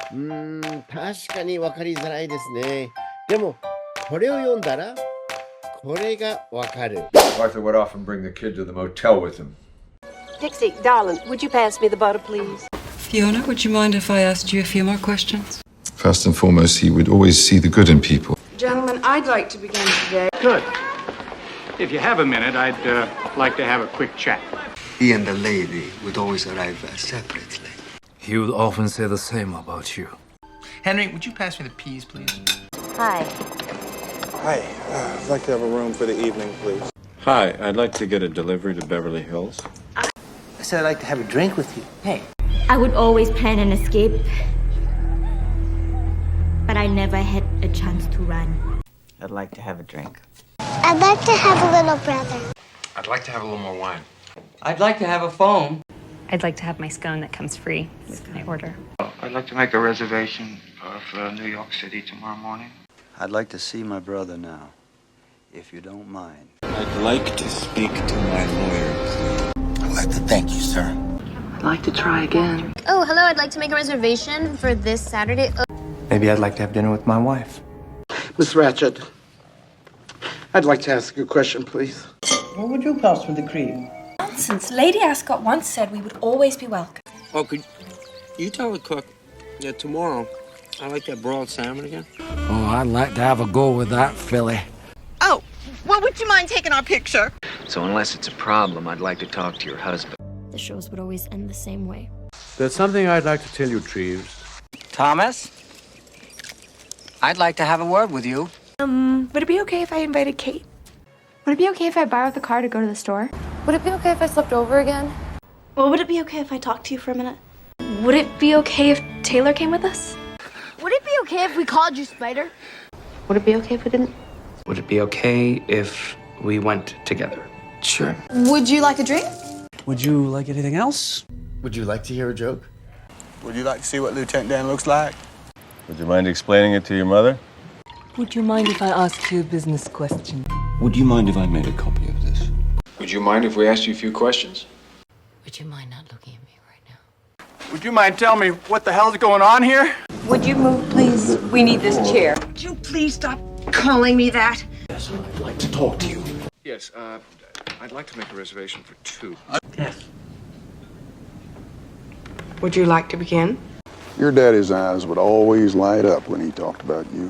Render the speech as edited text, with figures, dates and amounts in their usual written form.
確かに分かりづらいですね。でも、これを読んだら、これが分かる。Arthur would often bring the kid to the motel with him. Dixie, darling, would you pass me the butter, please? Fiona, would you mind if I asked you a few more questions? First and foremost, he would always see the good in people. Gentlemen, I'd like to begin today. Good. If you have a minute, I'd like to have a quick chat. He and the lady would always arrive separately. He would often say the same about you. Henry, would you pass me the peas, please? Hi. Hi. I'd like to have a room for the evening, please. Hi, I'd like to get a delivery to Beverly Hills. I said I'd like to have a drink with you. Hey. I would always plan an escape, but I never had a chance to run. I'd like to have a drink. I'd like to have a little brother. I'd like to have a little more wine. I'd like to have a phone. I'd like to have my scone that comes free with my order. I'd like to make a reservation for New York City tomorrow morning. I'd like to see my brother now, if you don't mind. I'd like to speak to my lawyer. I'd like to thank you, sir. I'd like to try again. Oh, hello, I'd like to make a reservation for this Saturday. Maybe I'd like to have dinner with my wife. Miss Ratchet, I'd like to ask you a question, please. What would you pass with the cream? Nonsense. Lady Ascot once said we would always be welcome. Oh, could you tell the cook that tomorrow I like that broiled salmon again? Oh, I'd like to have a go with that, Philly. Oh, well, would you mind taking our picture? So unless it's a problem, I'd like to talk to your husband. The shows would always end the same way. There's something I'd like to tell you, Treves. Thomas? I'd like to have a word with you. Would it be okay if I invited Kate? Would it be okay if I borrowed the car to go to the store? Would it be okay if I slept over again? Well, would it be okay if I talked to you for a minute? Would it be okay if Taylor came with us? Would it be okay if we called you Spider? Would it be okay if we didn't? Would it be okay if we went together? Sure. Would you like a drink? Would you like anything else? Would you like to hear a joke? Would you like to see what Lieutenant Dan looks like? Would you mind explaining it to your mother? Would you mind if I asked you a business question? Would you mind if I made a copy of this? Would you mind if we asked you a few questions? Would you mind not looking at me right now? Would you mind telling me what the hell's going on here? Would you move, please? We need this chair. Would you please stop calling me that? Yes, I'd like to talk to you. Yes, I'd like to make a reservation for two. Yes. Would you like to begin? Your daddy's eyes would always light up when he talked about you.